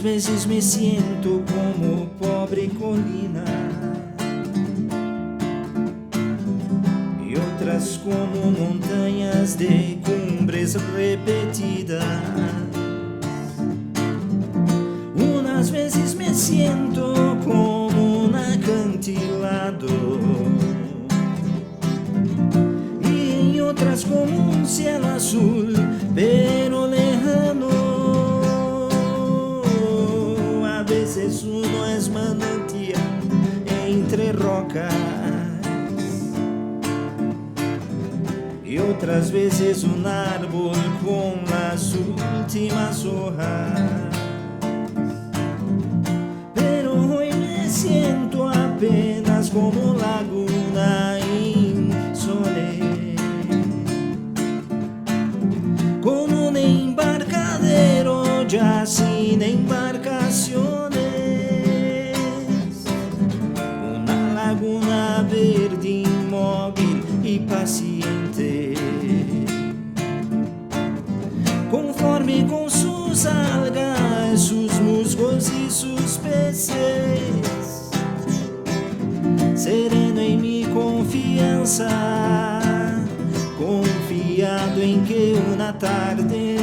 vezes me siento como pobre colina y otras como montañas de cumbres repetidas. Unas veces me siento como un acantilado y en otras como un cielo azul pero lejano. A veces uno es manantial entre rocas y otras veces un árbol con las últimas hojas. Pero hoy me siento apenas como laguna insole, con un embarcadero ya sin embarcaciones, una laguna verde inmóvil y paciente, conforme con sus algas, sus musgos y sus peces, sereno en mi confianza, confiado en que una tarde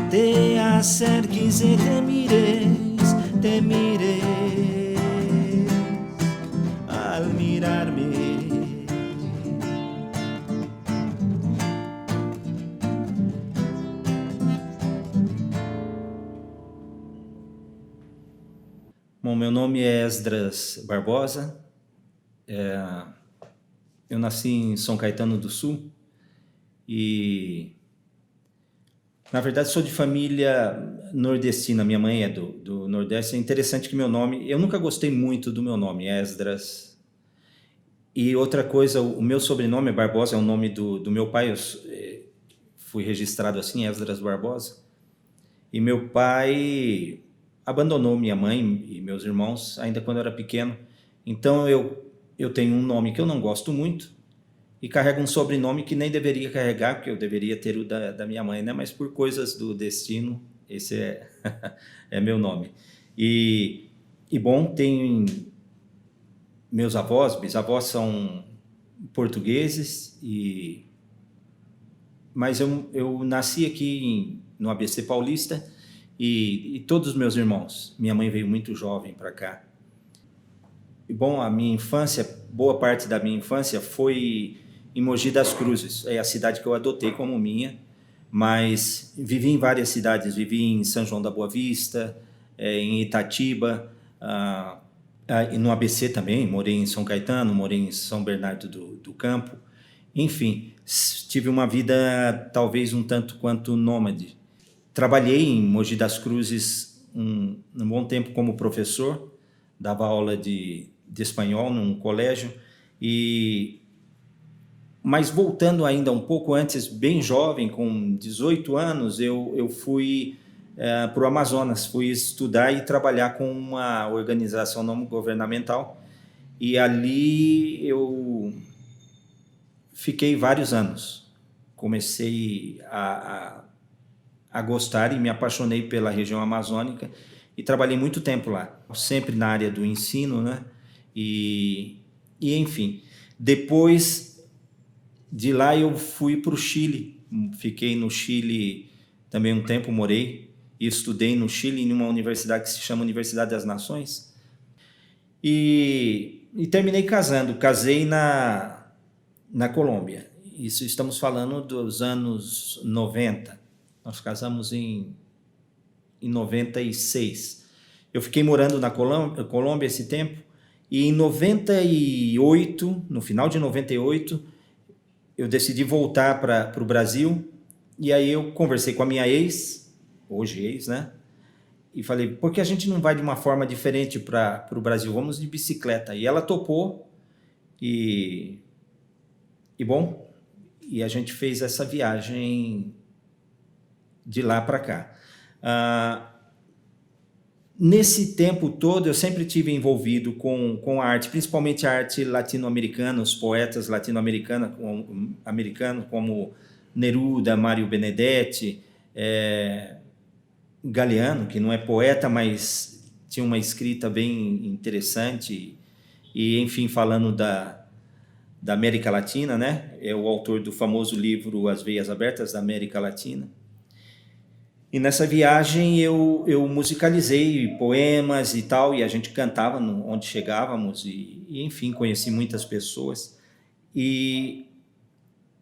te acerques y te mires al mirarme. Bom, meu nome é Esdras Barbosa, eu nasci em São Caetano do Sul e, na verdade, sou de família nordestina, minha mãe é do Nordeste. É interessante que meu nome, eu nunca gostei muito do meu nome, Esdras. E outra coisa, o meu sobrenome é Barbosa, é o nome do meu pai, eu fui registrado assim, Esdras Barbosa. E meu pai abandonou minha mãe e meus irmãos ainda quando eu era pequeno. Então eu tenho um nome que eu não gosto muito e carrego um sobrenome que nem deveria carregar, porque eu deveria ter o da minha mãe, né? Mas por coisas do destino, esse é meu nome. E bom, tenho meus avós, bisavós são portugueses, mas eu nasci aqui no ABC Paulista e todos os meus irmãos. Minha mãe veio muito jovem para cá. E bom, a minha infância, boa parte da minha infância foi em Mogi das Cruzes. É a cidade que eu adotei como minha, mas vivi em várias cidades. Vivi em São João da Boa Vista, em Itatiba, e no ABC também. Morei em São Caetano, morei em São Bernardo do Campo. Enfim, tive uma vida talvez um tanto quanto nômade. Trabalhei em Mogi das Cruzes um bom tempo como professor, dava aula de espanhol num colégio, mas voltando ainda um pouco antes, bem jovem, com 18 anos, eu fui para o Amazonas, fui estudar e trabalhar com uma organização não governamental, e ali eu fiquei vários anos. Comecei a gostar e me apaixonei pela região amazônica e trabalhei muito tempo lá, sempre na área do ensino, né? E enfim, depois de lá eu fui para o Chile, fiquei no Chile também um tempo, morei e estudei no Chile em uma universidade que se chama Universidade das Nações e terminei casei na Colômbia. Isso estamos falando dos anos 90. Nós casamos em 96. Eu fiquei morando na Colômbia esse tempo e em 98, no final de 98, eu decidi voltar para o Brasil e aí eu conversei com a minha ex, hoje ex, né? E falei, por que a gente não vai de uma forma diferente para o Brasil? Vamos de bicicleta. E ela topou e bom, e a gente fez essa viagem de lá para cá. Nesse tempo todo, eu sempre tive envolvido com a arte, principalmente a arte latino-americana, os poetas latino-americanos como Neruda, Mário Benedetti, Galeano, que não é poeta, mas tinha uma escrita bem interessante, e enfim, falando da América Latina, né? É o autor do famoso livro As Veias Abertas da América Latina. E nessa viagem eu musicalizei poemas e tal, e a gente cantava onde chegávamos, e enfim, conheci muitas pessoas. E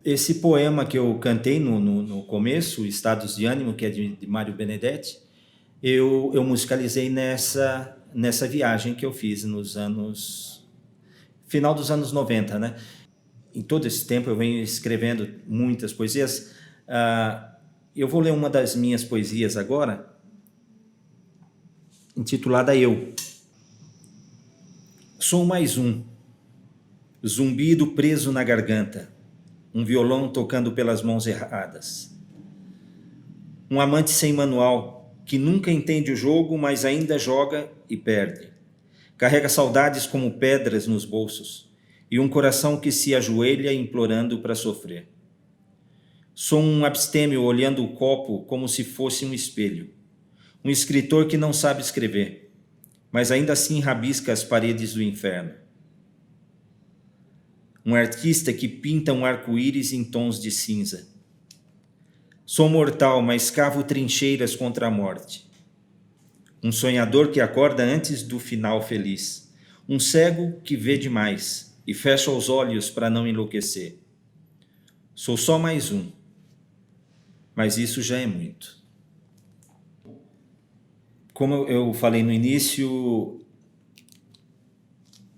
esse poema que eu cantei no começo, Estados de Ânimo, que é de Mário Benedetti, eu musicalizei nessa viagem que eu fiz final dos anos 90, né? Em todo esse tempo eu venho escrevendo muitas poesias. Eu vou ler uma das minhas poesias agora, intitulada Eu. Sou mais um, zumbido preso na garganta, um violão tocando pelas mãos erradas. Um amante sem manual, que nunca entende o jogo, mas ainda joga e perde. Carrega saudades como pedras nos bolsos, e um coração que se ajoelha implorando para sofrer. Sou um abstêmio olhando o copo como se fosse um espelho. Um escritor que não sabe escrever, mas ainda assim rabisca as paredes do inferno. Um artista que pinta um arco-íris em tons de cinza. Sou mortal, mas cavo trincheiras contra a morte. Um sonhador que acorda antes do final feliz. Um cego que vê demais e fecha os olhos para não enlouquecer. Sou só mais um, mas isso já é muito. Como eu falei no início,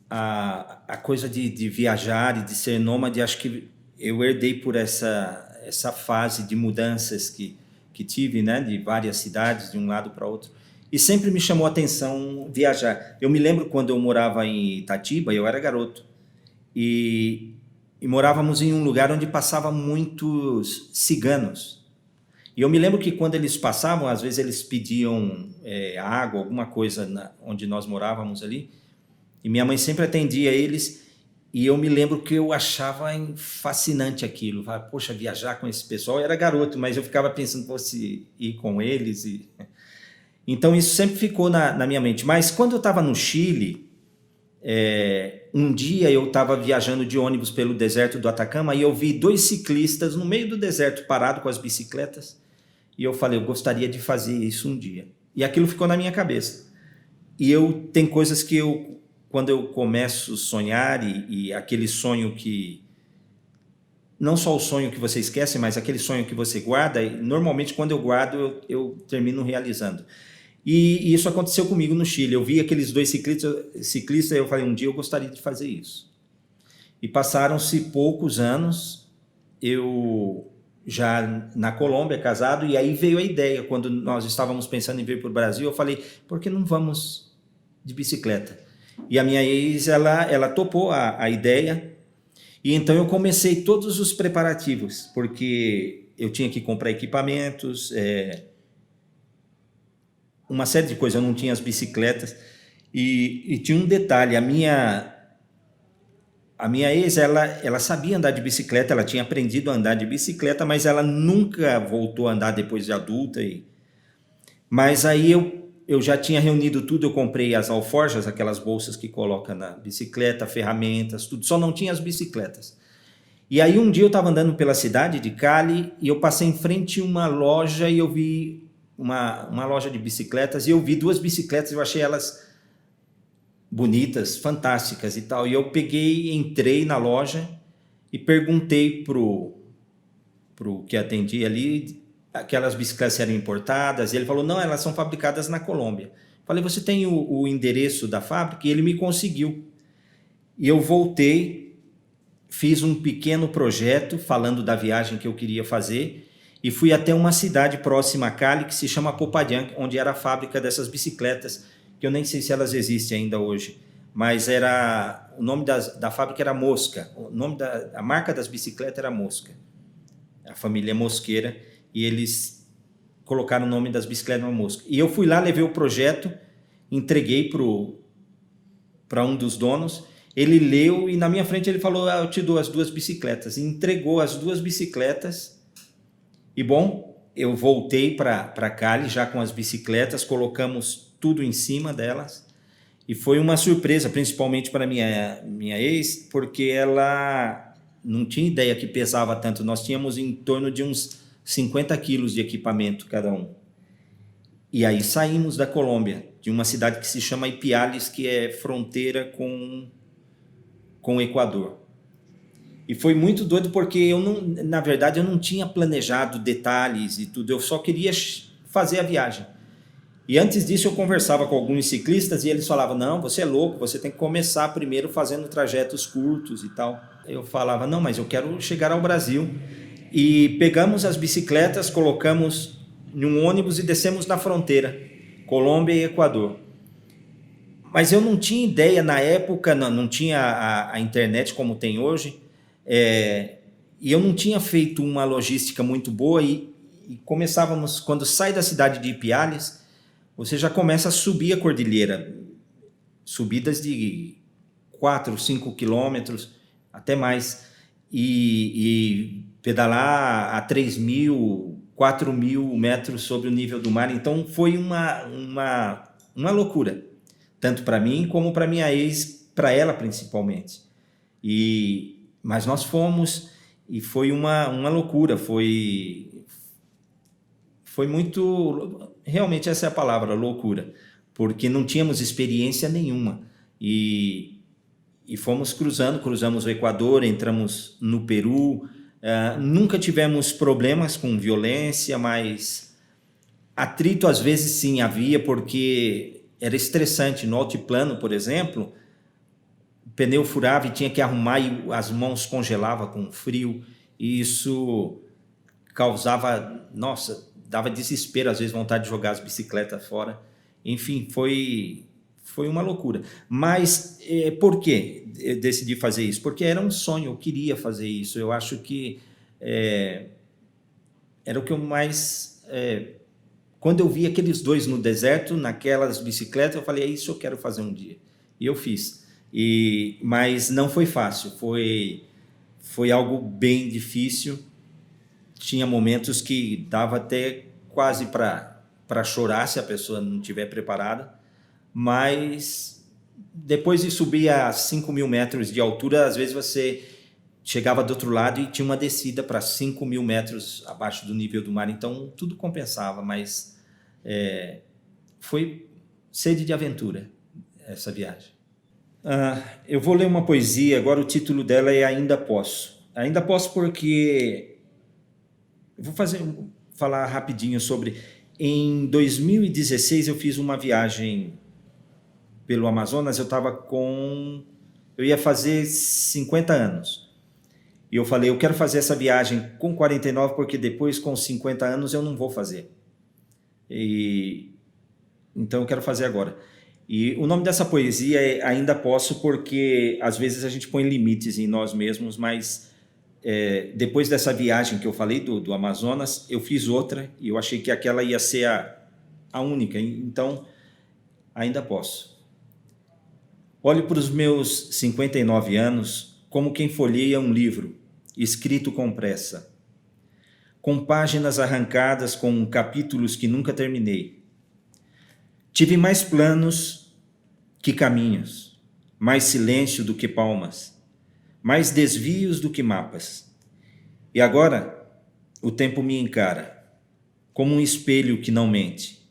a coisa de viajar e de ser nômade, acho que eu herdei por essa fase de mudanças que tive, né, de várias cidades, de um lado para outro. E sempre me chamou a atenção viajar. Eu me lembro quando eu morava em Itatiba, eu era garoto, e morávamos em um lugar onde passavam muitos ciganos. E eu me lembro que quando eles passavam, às vezes eles pediam água, alguma coisa onde nós morávamos ali, e minha mãe sempre atendia eles, e eu me lembro que eu achava fascinante aquilo. Poxa, viajar com esse pessoal. Eu era garoto, mas eu ficava pensando, fosse ir com eles. Então isso sempre ficou na minha mente. Mas quando eu estava no Chile, um dia eu estava viajando de ônibus pelo deserto do Atacama e eu vi 2 ciclistas no meio do deserto parados com as bicicletas. E eu falei, eu gostaria de fazer isso um dia. E aquilo ficou na minha cabeça. E tem coisas que quando eu começo a sonhar, e aquele sonho que... Não só o sonho que você esquece, mas aquele sonho que você guarda, e normalmente quando eu guardo, eu termino realizando. E isso aconteceu comigo no Chile. Eu vi aqueles 2 ciclistas e eu falei, um dia eu gostaria de fazer isso. E passaram-se poucos anos, eu já na Colômbia, casado, e aí veio a ideia, quando nós estávamos pensando em vir para o Brasil, eu falei, por que não vamos de bicicleta? E a minha ex, ela topou a ideia, e então eu comecei todos os preparativos, porque eu tinha que comprar equipamentos, uma série de coisas, eu não tinha as bicicletas, e tinha um detalhe, a minha ex, ela sabia andar de bicicleta, ela tinha aprendido a andar de bicicleta, mas ela nunca voltou a andar depois de adulta. Mas aí eu já tinha reunido tudo, eu comprei as alforjas, aquelas bolsas que coloca na bicicleta, ferramentas, tudo, só não tinha as bicicletas. E aí um dia eu estava andando pela cidade de Cali e eu passei em frente a uma loja e eu vi uma loja de bicicletas e eu vi 2 bicicletas, eu achei elas bonitas, fantásticas e tal. E eu entrei na loja e perguntei pro que atendia ali, aquelas bicicletas eram importadas, e ele falou, não, elas são fabricadas na Colômbia. Falei, você tem o endereço da fábrica? E ele me conseguiu. E eu voltei, fiz um pequeno projeto falando da viagem que eu queria fazer e fui até uma cidade próxima a Cali que se chama Popayán, onde era a fábrica dessas bicicletas, que eu nem sei se elas existem ainda hoje, mas o nome da fábrica era Mosca, a marca das bicicletas era Mosca, a família Mosqueira, e eles colocaram o nome das bicicletas na Mosca. E eu fui lá, levei o projeto, entreguei para um dos donos, ele leu e na minha frente ele falou, eu te dou as 2 bicicletas, e entregou as 2 bicicletas. E bom, eu voltei para Cali já com as bicicletas, colocamos tudo em cima delas e foi uma surpresa, principalmente para minha ex, porque ela não tinha ideia que pesava tanto. Nós tínhamos em torno de uns 50 quilos de equipamento cada um. E aí saímos da Colômbia, de uma cidade que se chama Ipiales, que é fronteira com o Equador. E foi muito doido porque eu não, na verdade, eu não tinha planejado detalhes e tudo, eu só queria fazer a viagem. E antes disso eu conversava com alguns ciclistas e eles falavam, não, você é louco, você tem que começar primeiro fazendo trajetos curtos e tal. Eu falava, não, mas eu quero chegar ao Brasil. E pegamos as bicicletas, colocamos em um ônibus e descemos na fronteira, Colômbia e Equador. Mas eu não tinha ideia na época, não tinha a internet como tem hoje, e eu não tinha feito uma logística muito boa e começávamos, quando sai da cidade de Ipiales, você já começa a subir a cordilheira, subidas de 4, 5 quilômetros, até mais, e pedalar a 3.000, 4.000 metros sobre o nível do mar. Então foi uma loucura, tanto para mim como para minha ex, para ela principalmente. Mas nós fomos e foi uma loucura, foi muito, realmente essa é a palavra, loucura, porque não tínhamos experiência nenhuma e fomos cruzamos o Equador, entramos no Peru, nunca tivemos problemas com violência, mas atrito às vezes sim havia, porque era estressante. No altiplano, por exemplo, o pneu furava e tinha que arrumar e as mãos congelavam com frio, e isso causava, nossa, dava desespero, às vezes vontade de jogar as bicicletas fora. Enfim, foi uma loucura. Mas por que eu decidi fazer isso? Porque era um sonho, eu queria fazer isso. Eu acho que era o que eu mais... quando eu vi aqueles dois no deserto, naquelas bicicletas, eu falei, é isso que eu quero fazer um dia. E eu fiz. Mas não foi fácil, foi algo bem difícil. Tinha momentos que dava até quase para chorar se a pessoa não estiver preparada. Mas depois de subir a 5.000 metros de altura, às vezes você chegava do outro lado e tinha uma descida para 5.000 metros abaixo do nível do mar. Então tudo compensava, mas foi sede de aventura essa viagem. Eu vou ler uma poesia, agora o título dela é Ainda Posso. Ainda posso porque... Eu vou falar rapidinho sobre... Em 2016 eu fiz uma viagem pelo Amazonas, eu ia fazer 50 anos. E eu falei, eu quero fazer essa viagem com 49, porque depois com 50 anos eu não vou fazer. Então eu quero fazer agora. E o nome dessa poesia é Ainda Posso, porque às vezes a gente põe limites em nós mesmos, mas depois dessa viagem que eu falei do Amazonas, eu fiz outra e eu achei que aquela ia ser a única. Então, ainda posso. Olho para os meus 59 anos como quem folheia um livro, escrito com pressa, com páginas arrancadas, com capítulos que nunca terminei. Tive mais planos que caminhos, mais silêncio do que palmas, mais desvios do que mapas. E agora o tempo me encara, como um espelho que não mente.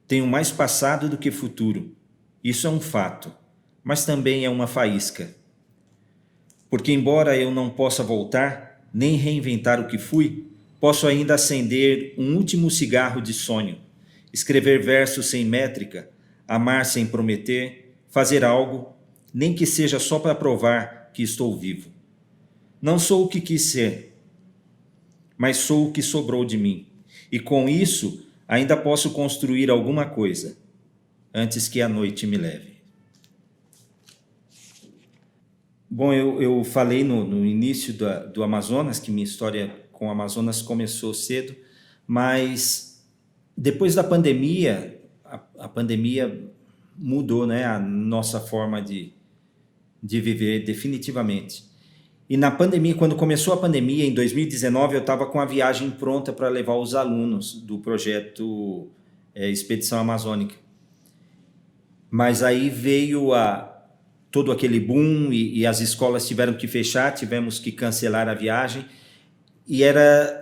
Tenho mais passado do que futuro, isso é um fato, mas também é uma faísca. Porque embora eu não possa voltar, nem reinventar o que fui, posso ainda acender um último cigarro de sonho, escrever versos sem métrica, amar sem prometer, fazer algo, nem que seja só para provar que estou vivo. Não sou o que quis ser, mas sou o que sobrou de mim. E com isso, ainda posso construir alguma coisa, antes que a noite me leve. Bom, eu falei no início do Amazonas, que minha história com o Amazonas começou cedo, mas depois da pandemia, a pandemia mudou, né, a nossa forma de viver definitivamente. E na pandemia, quando começou a pandemia, em 2019, eu estava com a viagem pronta para levar os alunos do projeto Expedição Amazônica. Mas aí veio todo aquele boom e as escolas tiveram que fechar, tivemos que cancelar a viagem. E era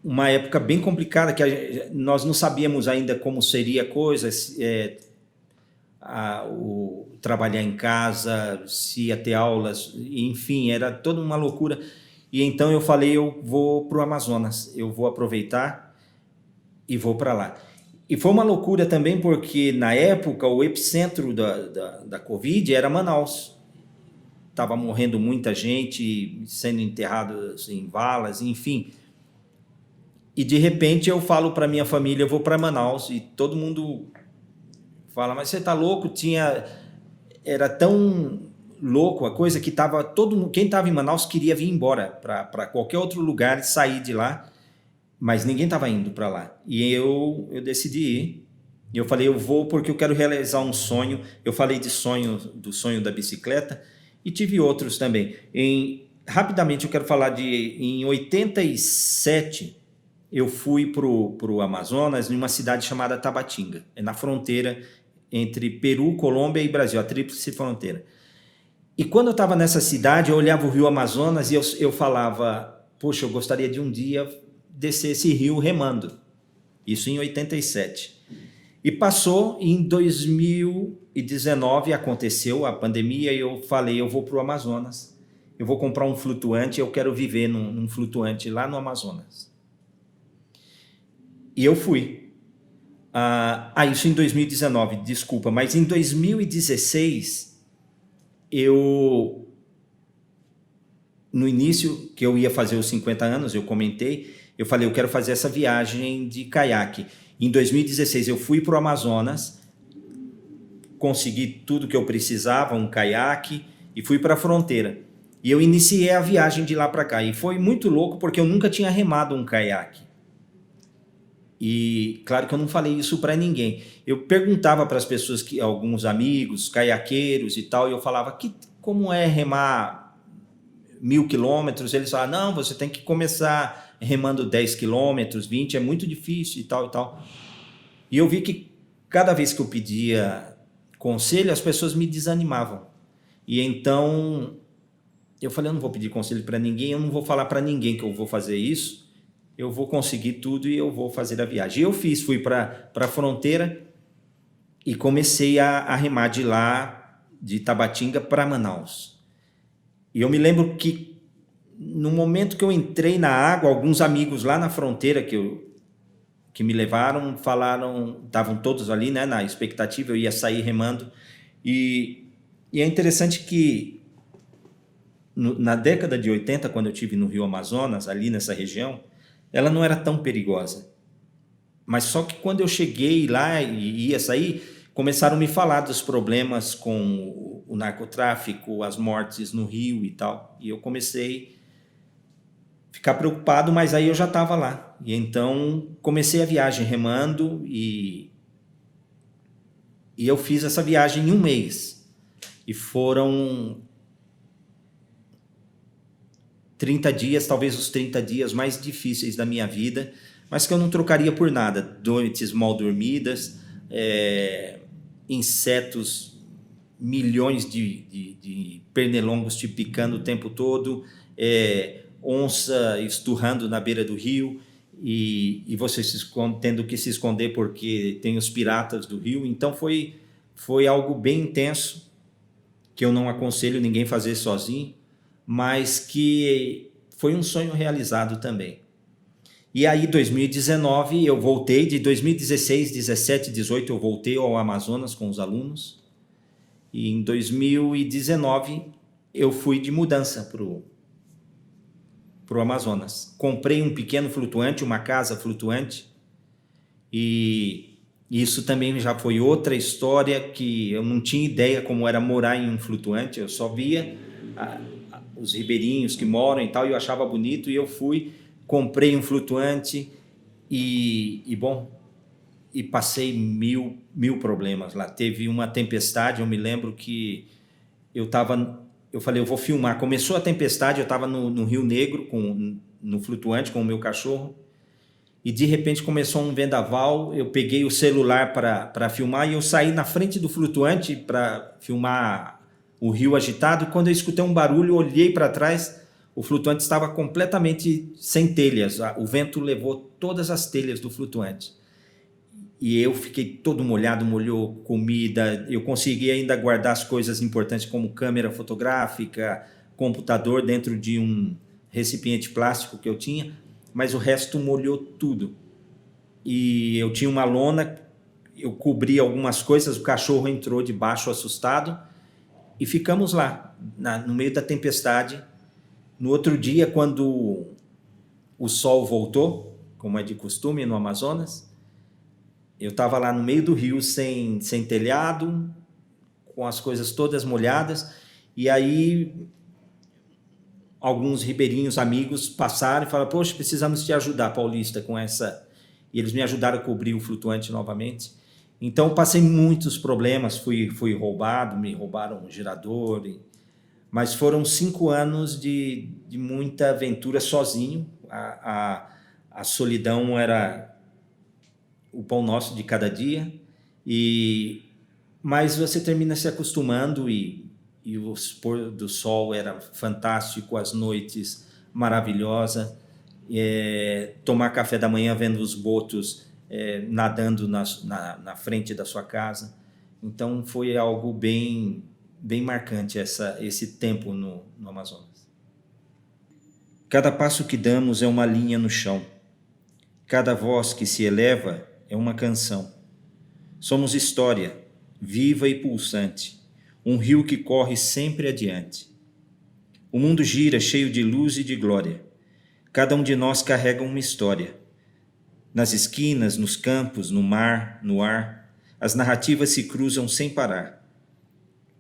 uma época bem complicada, que nós não sabíamos ainda como seria a coisa, trabalhar em casa, se ia ter aulas, enfim, era toda uma loucura. E então eu falei, eu vou para o Amazonas, eu vou aproveitar e vou para lá. E foi uma loucura também porque, na época, o epicentro da Covid era Manaus. Estava morrendo muita gente, sendo enterrados em valas, enfim. E, de repente, eu falo para minha família, eu vou para Manaus, e todo mundo fala, mas você está louco? Era tão louco a coisa que quem estava em Manaus queria vir embora para qualquer outro lugar e sair de lá, mas ninguém estava indo para lá. E eu decidi ir. E eu falei, eu vou porque eu quero realizar um sonho. Eu falei do sonho da bicicleta e tive outros também. Rapidamente eu quero falar em 87, eu fui para o Amazonas, numa cidade chamada Tabatinga, na fronteira entre Peru, Colômbia e Brasil, a tríplice fronteira. E quando eu estava nessa cidade, eu olhava o rio Amazonas e eu falava, poxa, eu gostaria de um dia descer esse rio remando. Isso em 87. E passou, em 2019 aconteceu a pandemia e eu falei, eu vou para o Amazonas, eu vou comprar um flutuante, eu quero viver num flutuante lá no Amazonas. E eu fui. Isso em 2019, desculpa, mas em 2016, no início, que eu ia fazer os 50 anos, eu comentei, eu falei, eu quero fazer essa viagem de caiaque. Em 2016, eu fui para o Amazonas, consegui tudo que eu precisava, um caiaque, e fui para a fronteira. E eu iniciei a viagem de lá para cá. E foi muito louco, porque eu nunca tinha remado um caiaque. E claro que eu não falei isso para ninguém. Eu perguntava para as pessoas, alguns amigos, caiaqueiros e tal, e eu falava, como é remar 1.000 quilômetros? Eles falavam, não, você tem que começar remando 10 quilômetros, 20, é muito difícil e tal e tal. E eu vi que cada vez que eu pedia conselho, as pessoas me desanimavam. E então eu falei, eu não vou pedir conselho para ninguém, eu não vou falar para ninguém que eu vou fazer isso, eu vou conseguir tudo e eu vou fazer a viagem. E eu fui para a fronteira e comecei a remar de lá, de Tabatinga para Manaus. E eu me lembro que no momento que eu entrei na água, alguns amigos lá na fronteira que me levaram, falaram, estavam todos ali, né, na expectativa, eu ia sair remando. E é interessante que na década de 80, quando eu estive no Rio Amazonas, ali nessa região, ela não era tão perigosa. Mas só que quando eu cheguei lá e ia sair, começaram a me falar dos problemas com o narcotráfico, as mortes no Rio e tal. E eu comecei a ficar preocupado, mas aí eu já estava lá. E então comecei a viagem remando e eu fiz essa viagem em um mês. E foram 30 dias, talvez os 30 dias mais difíceis da minha vida, mas que eu não trocaria por nada. Noites mal dormidas, insetos, milhões de pernilongos te picando o tempo todo, onça esturrando na beira do rio e você tendo que se esconder porque tem os piratas do rio. Então foi algo bem intenso, que eu não aconselho ninguém fazer sozinho, mas que foi um sonho realizado também. E aí, 2019, eu voltei, de 2016, 17, 18, eu voltei ao Amazonas com os alunos, e em 2019 eu fui de mudança para o Amazonas. Comprei um pequeno flutuante, uma casa flutuante, e isso também já foi outra história, que eu não tinha ideia como era morar em um flutuante, eu só via os ribeirinhos que moram e tal, e eu achava bonito, e eu comprei um flutuante e passei mil problemas lá. Teve uma tempestade, eu me lembro que eu estava eu falei, eu vou filmar. Começou a tempestade, eu estava no Rio Negro, no flutuante, com o meu cachorro, e de repente começou um vendaval, eu peguei o celular para filmar e eu saí na frente do flutuante para filmar o rio agitado. Quando eu escutei um barulho, olhei para trás, o flutuante estava completamente sem telhas, o vento levou todas as telhas do flutuante. E eu fiquei todo molhado, molhou comida, eu consegui ainda guardar as coisas importantes como câmera fotográfica, computador dentro de um recipiente plástico que eu tinha, mas o resto molhou tudo. E eu tinha uma lona, eu cobri algumas coisas, o cachorro entrou debaixo assustado e ficamos lá, no meio da tempestade. No outro dia, quando o sol voltou, como é de costume no Amazonas, eu estava lá no meio do rio sem telhado, com as coisas todas molhadas, e aí alguns ribeirinhos amigos passaram e falaram, poxa, precisamos te ajudar, Paulista, com essa... E eles me ajudaram a cobrir o flutuante novamente. Então, passei muitos problemas, fui roubado, me roubaram um gerador, mas foram 5 anos de muita aventura sozinho. A solidão era o pão nosso de cada dia, mas você termina se acostumando e o pôr do sol era fantástico, as noites maravilhosas, tomar café da manhã vendo os botos nadando na frente da sua casa. Então foi algo bem marcante esse tempo no Amazonas. Cada passo que damos é uma linha no chão. Cada voz que se eleva é uma canção. Somos história, viva e pulsante, um rio que corre sempre adiante. O mundo gira cheio de luz e de glória. Cada um de nós carrega uma história. Nas esquinas, nos campos, no mar, no ar, as narrativas se cruzam sem parar.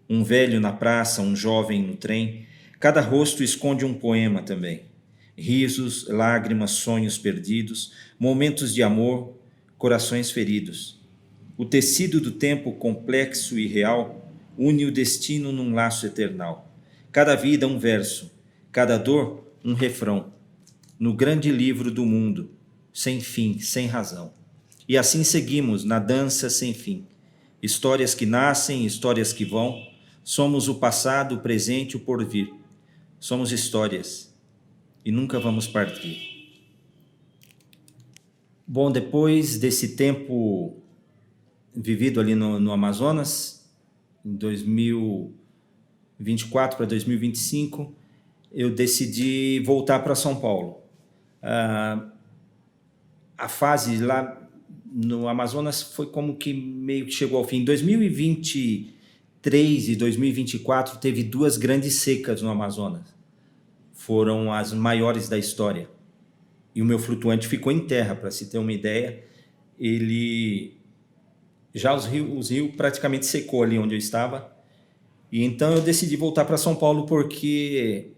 Um velho na praça, um jovem no trem, cada rosto esconde um poema também. Risos, lágrimas, sonhos perdidos, momentos de amor, corações feridos. O tecido do tempo complexo e real une o destino num laço eternal. Cada vida um verso, cada dor um refrão. No grande livro do mundo, sem fim, sem razão. E assim seguimos na dança sem fim. Histórias que nascem, histórias que vão. Somos o passado, o presente e o porvir. Somos histórias e nunca vamos partir. Bom, depois desse tempo vivido ali no Amazonas, em 2024 para 2025, eu decidi voltar para São Paulo. A fase lá no Amazonas foi como que meio que chegou ao fim. Em 2023 e 2024 teve 2 grandes secas no Amazonas. Foram as maiores da história. E o meu flutuante ficou em terra, para se ter uma ideia. Os rios praticamente secou ali onde eu estava. E então eu decidi voltar para São Paulo porque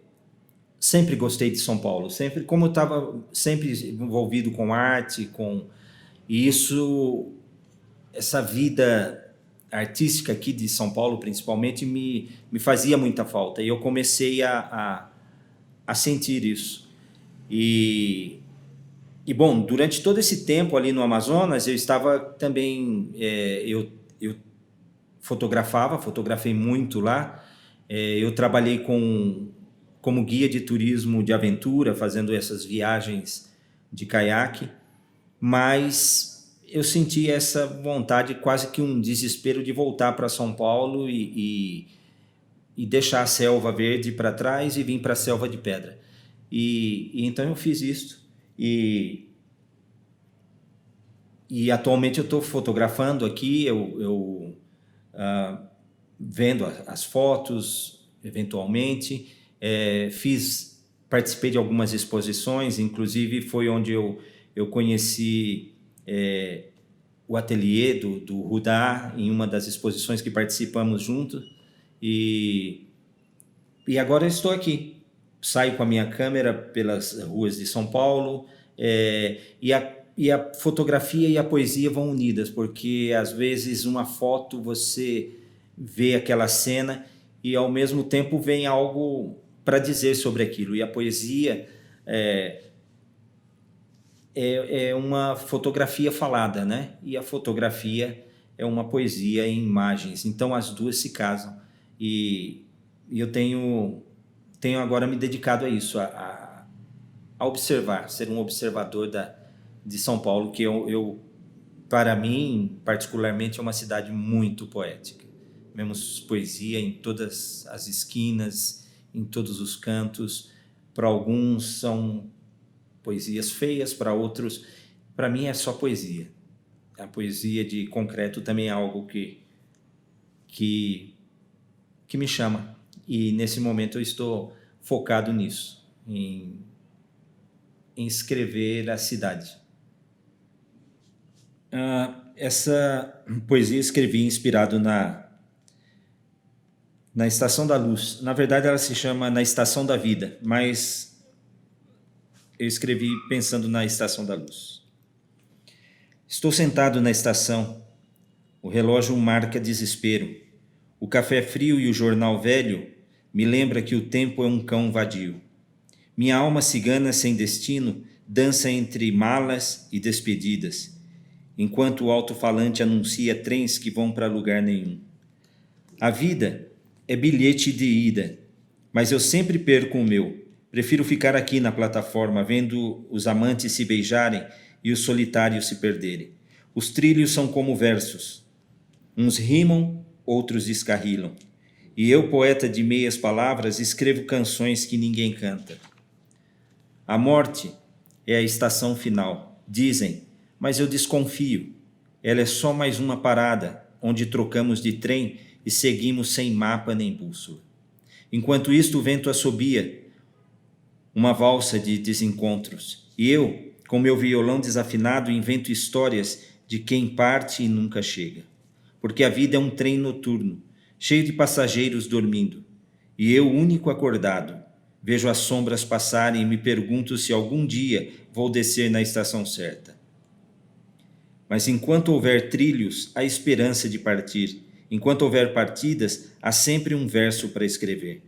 sempre gostei de São Paulo. Como eu estava sempre envolvido com arte, e essa vida artística aqui de São Paulo, principalmente, me fazia muita falta. E eu comecei a sentir isso. E, bom, durante todo esse tempo ali no Amazonas, eu estava também... eu fotografei muito lá. Eu trabalhei como guia de turismo de aventura, fazendo essas viagens de caiaque, mas eu senti essa vontade, quase que um desespero de voltar para São Paulo e deixar a selva verde para trás e vir para a selva de pedra. E então eu fiz isso e atualmente eu estou fotografando aqui, vendo as fotos eventualmente, participei de algumas exposições, inclusive foi onde eu conheci o ateliê do Rudá, em uma das exposições que participamos juntos, e agora eu estou aqui. Saio com a minha câmera pelas ruas de São Paulo, e a fotografia e a poesia vão unidas, porque às vezes uma foto você vê aquela cena e ao mesmo tempo vem algo para dizer sobre aquilo. E a poesia é uma fotografia falada, né? E a fotografia é uma poesia em imagens. Então as duas se casam. E eu tenho agora me dedicado a isso, a observar, ser um observador de São Paulo, que para mim, particularmente, é uma cidade muito poética. Vemos poesia em todas as esquinas, em todos os cantos. Para alguns são poesias feias, para outros, para mim é só poesia. A poesia de concreto também é algo que me chama. E nesse momento eu estou focado nisso, em escrever a cidade. Essa poesia escrevi inspirado na Estação da Luz. Na verdade, ela se chama Na Estação da Vida, mas eu escrevi pensando na Estação da Luz. Estou sentado na estação. O relógio marca desespero. O café frio e o jornal velho me lembra que o tempo é um cão vadio. Minha alma cigana sem destino dança entre malas e despedidas, enquanto o alto-falante anuncia trens que vão para lugar nenhum. A vida é bilhete de ida, mas eu sempre perco o meu. Prefiro ficar aqui na plataforma, vendo os amantes se beijarem e os solitários se perderem. Os trilhos são como versos. Uns rimam, outros descarrilam. E eu, poeta de meias palavras, escrevo canções que ninguém canta. A morte é a estação final, dizem, mas eu desconfio. Ela é só mais uma parada, onde trocamos de trem e seguimos sem mapa nem bússola. Enquanto isto, o vento assobia, uma valsa de desencontros. E eu, com meu violão desafinado, invento histórias de quem parte e nunca chega. Porque a vida é um trem noturno, cheio de passageiros dormindo. E eu, único acordado, vejo as sombras passarem e me pergunto se algum dia vou descer na estação certa. Mas enquanto houver trilhos, há esperança de partir. Enquanto houver partidas, há sempre um verso para escrever.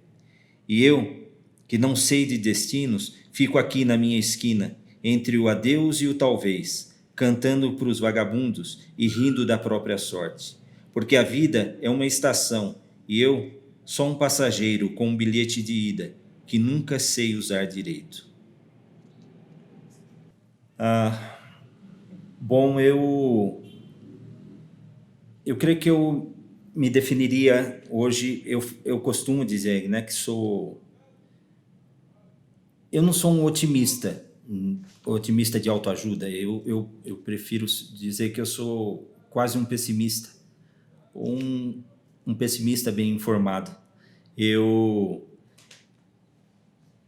E eu, que não sei de destinos, fico aqui na minha esquina, entre o adeus e o talvez, cantando para os vagabundos e rindo da própria sorte. Porque a vida é uma estação, e eu, só um passageiro com um bilhete de ida, que nunca sei usar direito. Bom, eu creio que eu me definiria hoje, eu costumo dizer, né, que eu não sou um otimista de autoajuda, eu prefiro dizer que eu sou quase um pessimista, ou um pessimista bem informado. Eu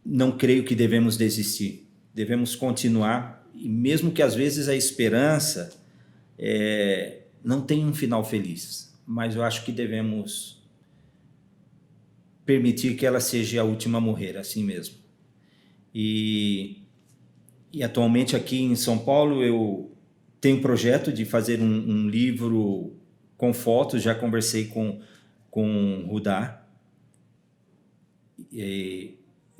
não creio que devemos desistir, devemos continuar, e mesmo que às vezes a esperança não tenha um final feliz, mas eu acho que devemos permitir que ela seja a última a morrer, assim mesmo. E atualmente aqui em São Paulo eu tenho um projeto de fazer um livro com fotos, já conversei com Rudá, e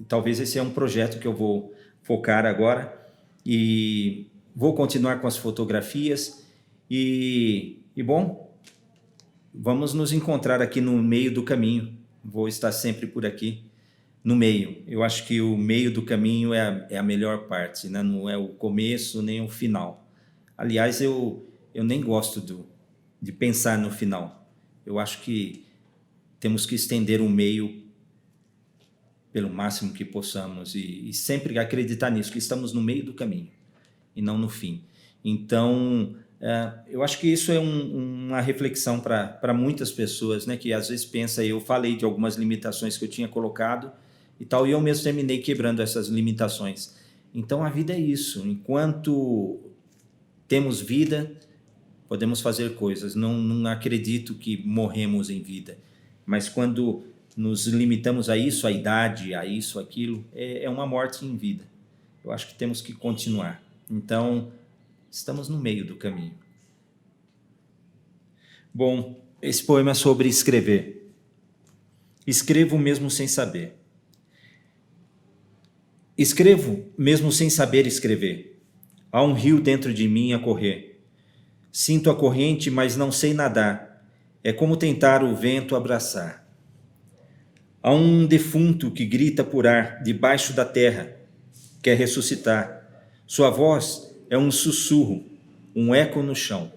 talvez esse é um projeto que eu vou focar agora, e vou continuar com as fotografias, e bom, vamos nos encontrar aqui no meio do caminho, vou estar sempre por aqui, no meio. Eu acho que o meio do caminho é a melhor parte, né? Não é o começo nem o final. Aliás, eu nem gosto de pensar no final. Eu acho que temos que estender o meio pelo máximo que possamos e sempre acreditar nisso, que estamos no meio do caminho e não no fim. Então, eu acho que isso é uma reflexão para muitas pessoas, né, que às vezes pensam, eu falei de algumas limitações que eu tinha colocado e tal, e eu mesmo terminei quebrando essas limitações. Então, a vida é isso. Enquanto temos vida, podemos fazer coisas. Não acredito que morremos em vida. Mas quando nos limitamos a isso, a idade, a isso, aquilo, é uma morte em vida. Eu acho que temos que continuar. Então, estamos no meio do caminho. Bom, esse poema é sobre escrever. Escrevo mesmo sem saber. Escrevo mesmo sem saber escrever. Há um rio dentro de mim a correr. Sinto a corrente, mas não sei nadar. É como tentar o vento abraçar. Há um defunto que grita por ar debaixo da terra. Quer ressuscitar. Sua voz é um sussurro, um eco no chão.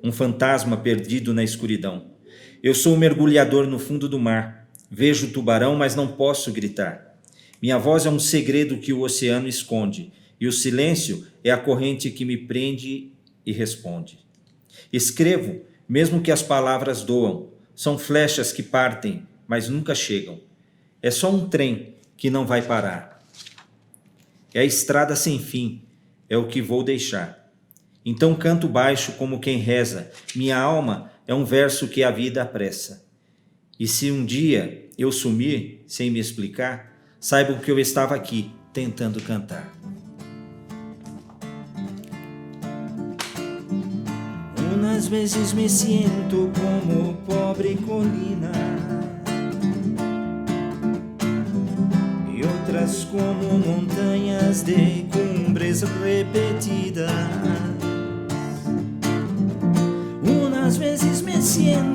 Um fantasma perdido na escuridão. Eu sou um mergulhador no fundo do mar. Vejo o tubarão, mas não posso gritar. Minha voz é um segredo que o oceano esconde, e o silêncio é a corrente que me prende e responde. Escrevo, mesmo que as palavras doam. São flechas que partem, mas nunca chegam. É só um trem que não vai parar. É a estrada sem fim, é o que vou deixar. Então canto baixo como quem reza. Minha alma é um verso que a vida apressa. E se um dia eu sumir, sem me explicar, saibam que eu estava aqui, tentando cantar. Umas vezes me sinto como pobre colina, e outras como montanhas de cumbres repetidas. Umas vezes me sinto